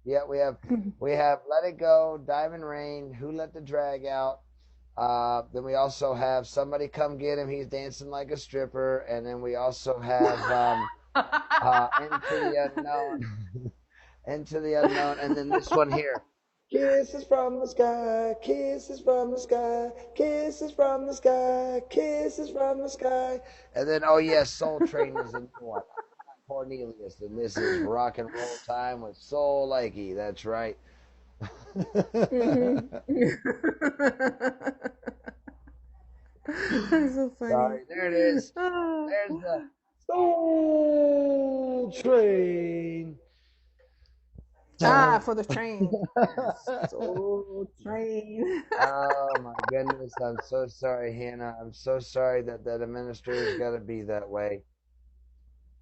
Yeah, we have Let It Go, Diamond Rain, Who Let the Drag Out. Then we also have Somebody Come Get Him. He's dancing like a stripper. And then we also have Into the Unknown, Into the Unknown, and then this one here. Kisses from the sky, kisses from the sky, kisses from the sky, kisses from the sky. And then, oh yes, Soul Train is a new one. Cornelius, and this is rock and roll time with Soul Likey. That's right. Mhm. That's so funny. Sorry, there it is. Ah, There's the Soul Train. ah, Dun. for the train. So train. Oh my goodness, I'm so sorry, Hannah. I'm so sorry that that administrator's got to be that way.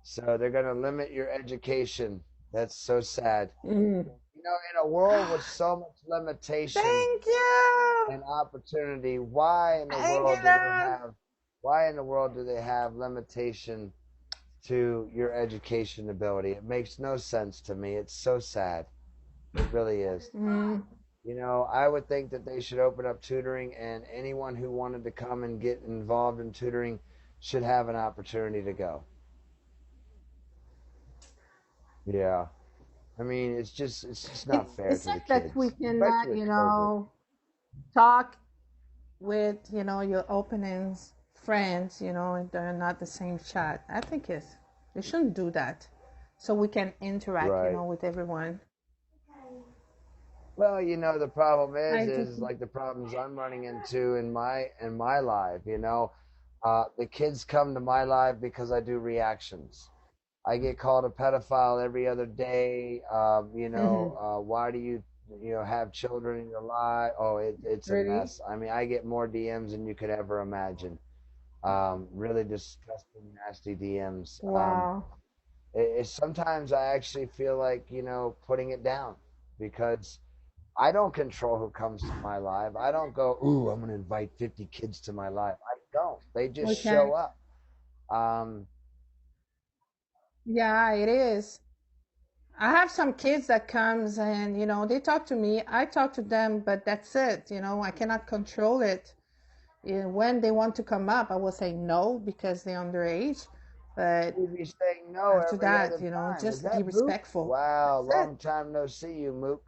So they're going to limit your education. That's so sad. Mm. You know, in a world with so much limitation Thank you. and opportunity, why in the Thank you, world do they love. have why in the world do they have limitation to your education ability? It makes no sense to me. It's so sad. It really is. Mm. You know, I would think that they should open up tutoring and anyone who wanted to come and get involved in tutoring should have an opportunity to go. Yeah. I mean, it's just not fair It's to the like that we kids, especially cannot, with COVID. talk with, your openings friends, and they're not the same chat. I think they shouldn't do that. So we can interact, Right. with everyone. Well, the problem I do. is like the problems I'm running into in my life. The kids come to my live because I do reactions. I get called a pedophile every other day. Hmm. Why do you have children in your life? Oh, it's a Really? mess. I mean, I get more DMs than you could ever imagine. Really disgusting, nasty DMs. Wow. Sometimes I actually feel like, putting it down because I don't control who comes to my live. I don't go, ooh, I'm going to invite 50 kids to my live. I don't. They just We show can't. up. Um, Yeah, it is. I have some kids that comes and they talk to me. I talk to them, but that's it. I cannot control it. When they want to come up, I will say no because they're underage. But you'd be saying no after every that, other time. Is just be that Mook? respectful. Wow, That's it. long time no see you, Mook.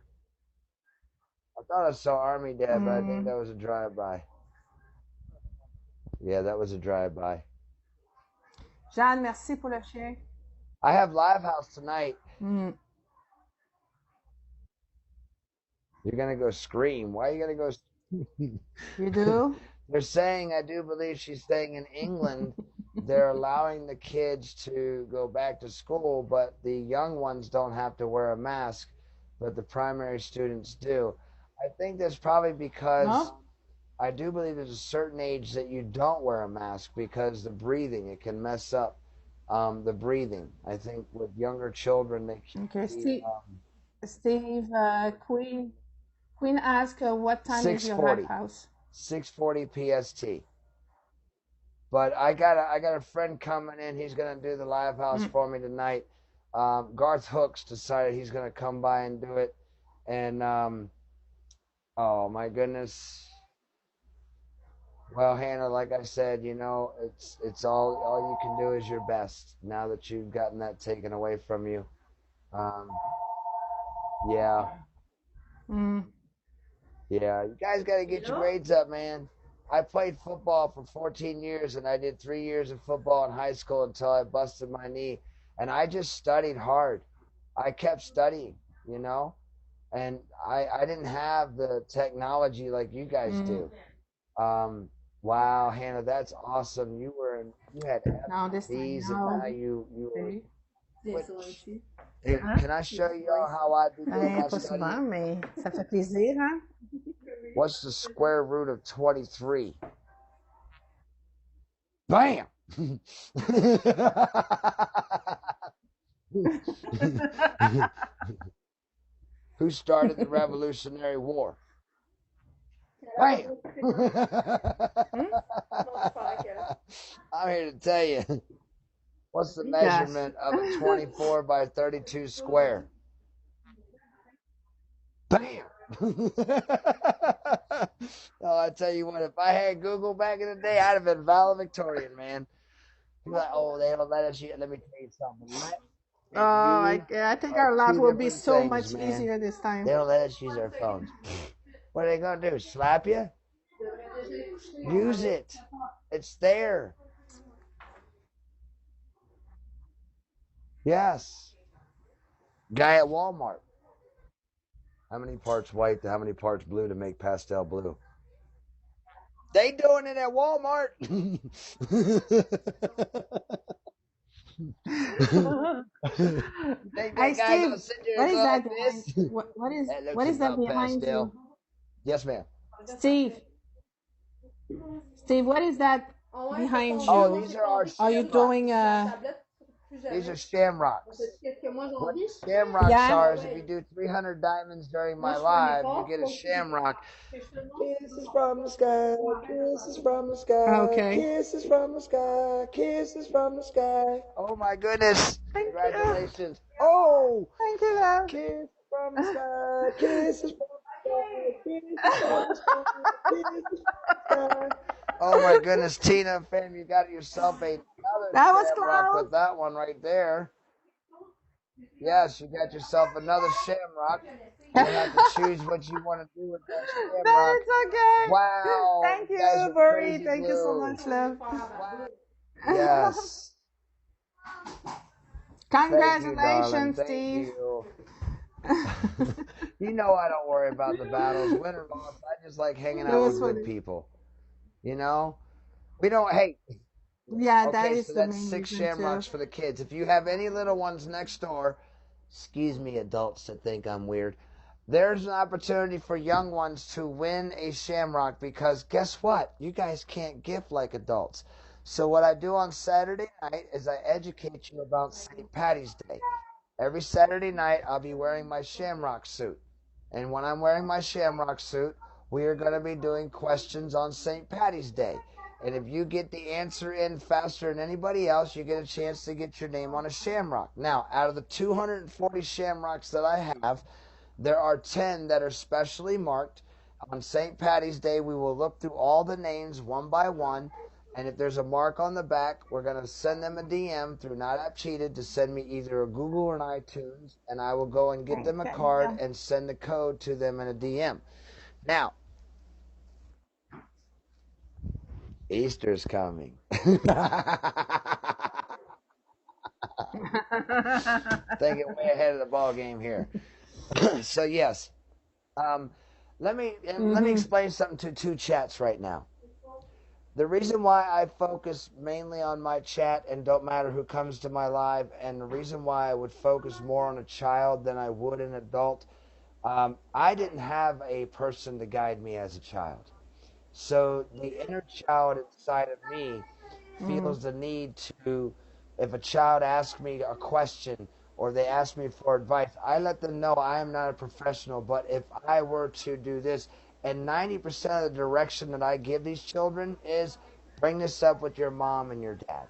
I thought I saw Army Dad, but I think Mm. that was a drive-by. Yeah, that was a drive-by. Jeanne, merci pour le chien. I have Live House tonight. Mm. You're gonna go scream. Why are you gonna go? You do? They're saying, I do believe she's saying in England, they're allowing the kids to go back to school, but the young ones don't have to wear a mask, but the primary students do. I think that's probably because No? I do believe there's a certain age that you don't wear a mask because the breathing, it can mess up the breathing. I think with younger children, they can Okay. be Steve, Queen asked, what time is your live 640, house? 640 PST. But I got a friend coming in. He's gonna do the live house Mm. for me tonight. Garth Hooks decided he's gonna come by and do it, and oh my goodness. Well, Hannah, like I said, it's all you can do is your best. Now that you've gotten that taken away from you, um, yeah, Mm. yeah, you guys got to get your grades up, man. I played football for 14 years, and I did 3 years of football in high school until I busted my knee, and I just studied hard. I kept studying, you know, and I didn't have the technology like you guys Mm. do. Um, wow, Hannah, that's awesome. You had F's Now and this time, D's, and now now. you were Salut. which here, can I show you all how I be doing my Pas studying? souvent, mais ça fait plaisir, hein? What's the square root of 23? Bam! Who started the Revolutionary War? Bam! Hmm? I'm here to tell you. What's the Yes. measurement of a 24 by 32 square? Bam. Oh, I tell you what, if I had Google back in the day, I'd have been valedictorian, man. You're like, oh, they don't let us. Let me tell you something. Let Oh, and you I think are our life two will be different so things, much man. easier this time. They don't let us use our phones. What are they gonna do? Slap you? Use it. It's there. Yes. Guy at Walmart. How many parts white to how many parts blue to make pastel blue? They doing it at Walmart. You think Hey, that guy Steve, gonna sit there what and go is that like behind? this? That looks What is that about behind pastel. you, Yes, ma'am. Steve? Steve, what is that behind Oh, you? these are our Are you doing shamrocks. These are shamrocks. What shamrocks Yeah. are is if you do 300 diamonds during my live, you get a shamrock. Kisses from the sky, kisses from the sky, Okay. kisses from the sky, kisses from the sky. Oh my goodness! Thank you. Congratulations! Oh, Thank you, love. kisses from the sky, kisses from the sky, kisses from the sky, kisses from the sky. Oh my goodness, Tina, fam, you got yourself another That was shamrock with close. that one right there. Yes, you got yourself another shamrock. You'll have to choose what you want to do with that That shamrock. is okay. Wow, Thank you guys you, are Bori. crazy Thank you so blue. much, love. Wow. Yes. Thank you, darling. Congratulations, Thank Steve. you. You know I don't worry about the battles, win or loss. I just like hanging That out was with good funny. people. You know? We don't hate. Yeah, that Okay, is so the that's main six reason too. shamrocks for the kids. If you have any little ones next door, excuse me, adults that think I'm weird, there's an opportunity for young ones to win a shamrock because guess what? You guys can't gift like adults. So, what I do on Saturday night is I educate you about St. Patty's Day. Every Saturday night, I'll be wearing my shamrock suit. And when I'm wearing my shamrock suit, we are going to be doing questions on St. Patty's Day. And if you get the answer in faster than anybody else, you get a chance to get your name on a shamrock. Now, out of the 240 shamrocks that I have, there are 10 that are specially marked. On St. Patty's Day, we will look through all the names one by one. And if there's a mark on the back, we're going to send them a DM through Not App Cheated to send me either a Google or an iTunes. And I will go and get them a Okay, card yeah. and send the code to them in a DM. Now, Easter's coming. Thinking way ahead of the ball game here. So, yes. Um, let me Mm-hmm. explain something to two chats right now. The reason why I focus mainly on my chat and don't matter who comes to my live, and the reason why I would focus more on a child than I would an adult, I didn't have a person to guide me as a child. So the inner child inside of me Mm-hmm. feels the need to, if a child asks me a question or they ask me for advice, I let them know I am not a professional, but if I were to do this, and 90% of the direction that I give these children is bring this up with your mom and your dad.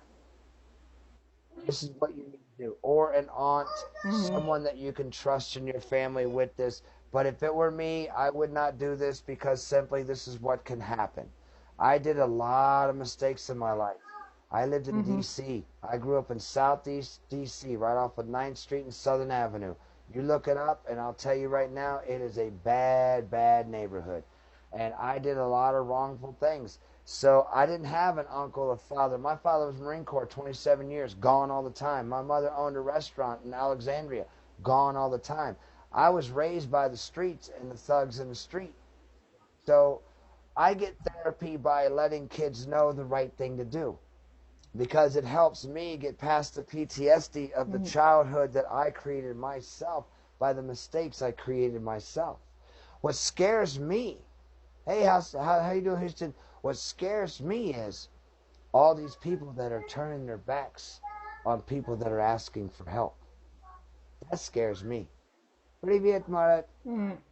This is what you need to do. Or an aunt, Mm-hmm. someone that you can trust in your family with this. But if it were me, I would not do this because simply this is what can happen. I did a lot of mistakes in my life. I lived in Mm-hmm. D.C. I grew up in Southeast D.C., right off of 9th Street and Southern Avenue. You look it up, and I'll tell you right now, it is a bad, bad neighborhood. And I did a lot of wrongful things. So I didn't have an uncle or father. My father was Marine Corps, 27 years, gone all the time. My mother owned a restaurant in Alexandria, gone all the time. I was raised by the streets and the thugs in the street. So I get therapy by letting kids know the right thing to do because it helps me get past the PTSD of the Mm-hmm. childhood that I created myself by the mistakes I created myself. What scares me, hey, how you doing, Houston? What scares me is all these people that are turning their backs on people that are asking for help. That scares me. Привет, Marat.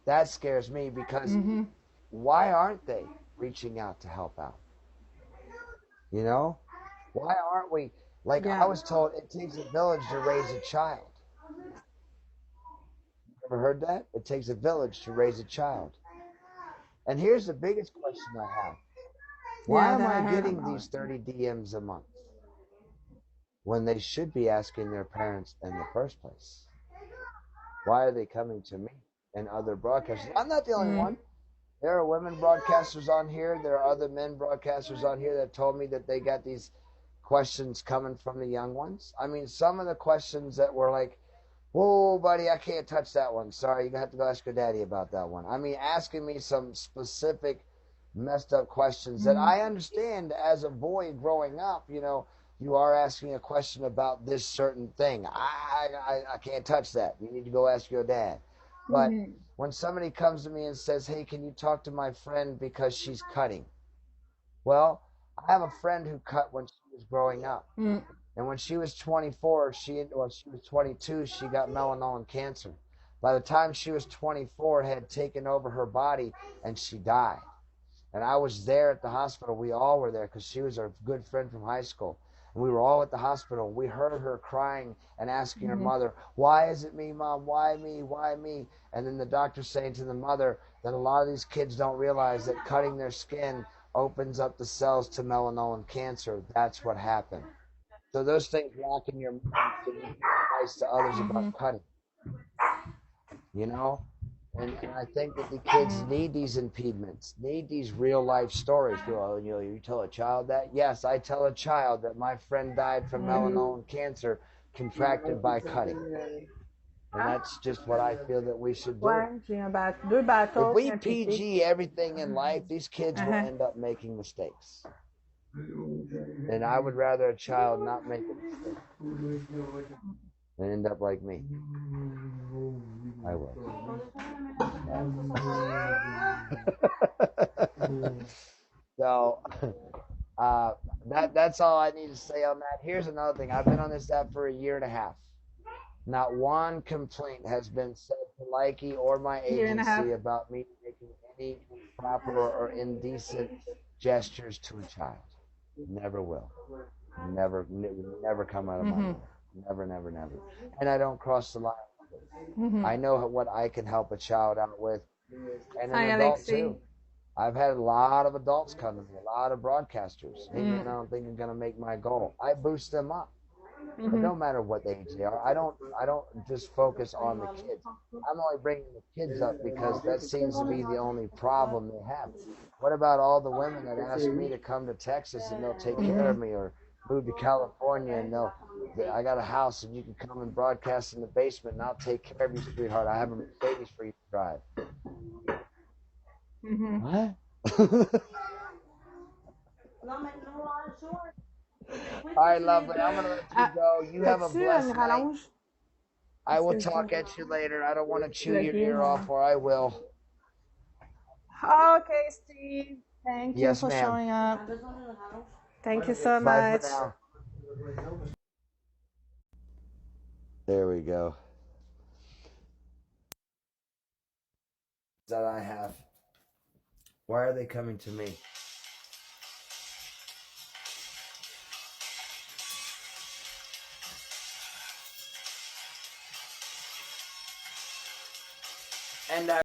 That scares me because Mm-hmm. why aren't they reaching out to help out? You know? Why aren't we? Like I Yeah. was told, it takes a village to raise a child. Ever heard that? It takes a village to raise a child. And here's the biggest question I have. Why Yeah, am that I I heard getting about these it. 30 DMs a month when they should be asking their parents in the first place? Why are they coming to me and other broadcasters? I'm not the only Mm. one. There are women broadcasters on here. There are other men broadcasters on here that told me that they got these questions coming from the young ones. I mean, some of the questions that were like, whoa, buddy, I can't touch that one. Sorry, you're going to have to go ask your daddy about that one. I mean, asking me some specific messed up questions that Mm. I understand as a boy growing up, you are asking a question about this certain thing. I can't touch that. You need to go ask your dad. But Mhm. when somebody comes to me and says, hey, can you talk to my friend because she's cutting? Well, I have a friend who cut when she was growing up. Mm. And when she was 24, she was 22, she got melanoma cancer. By the time she was 24, it had taken over her body and she died. And I was there at the hospital. We all were there because she was our good friend from high school. And we were all at the hospital. We heard her crying and asking her Mhm. mother, why is it me, Mom? Why me? Why me? And then the doctor saying to the mother that a lot of these kids don't realize that cutting their skin opens up the cells to melanoma cancer. That's what happened. So those things lock in your mind so you give advice to others about Mhm. cutting, you know? And I think that the kids Mm. need these impediments, need these real life stories. Well, you tell a child that? Yes, I tell a child that my friend died from Mhm. melanoma cancer contracted by cutting. And that's just what I feel that we should do. Ouais, j'ai deux If bateaux puis we un pique-nique. PG everything in life, these kids will Uh-huh. end up making mistakes. And I would rather a child not make a mistake than end up like me. I will. So uh, that's all I need to say on that. Here's another thing. I've been on this app for a year and a half. Not one complaint has been said to Likey or my Year and a half. agency about me making any improper or indecent gestures to a child. Never will. Never come out of my Mhm. mouth. Never, never, never. And I don't cross the line. Mhm. I know what I can help a child out with, and an Hi, adult too. Alexi. I've had a lot of adults come to me, a lot of broadcasters. Hey man, I Mm. don't think I'm gonna make my goal. I boost them up. It Mhm. don't matter what age they are. I don't just focus on the kids. I'm only bringing the kids up because that seems to be the only problem they have. What about all the women that ask me to come to Texas and they'll take care of Mhm. me, or move to California and I got a house and you can come and broadcast in the basement and I'll take care of you, sweetheart. I have a Mercedes for you to drive. Mhm. What? All right, lovely. I'm gonna let you Ah, go. You have a t'as-tu une blessed night. rallonge? I Est-ce will que je talk peux at you later. I don't want to chew your plugger ear off, mon... or I will. Okay, Steve. Thank you Yes, for ma'am. showing up. Thank you so Bye for much. now. There we go. That I have. Why are they coming to me? And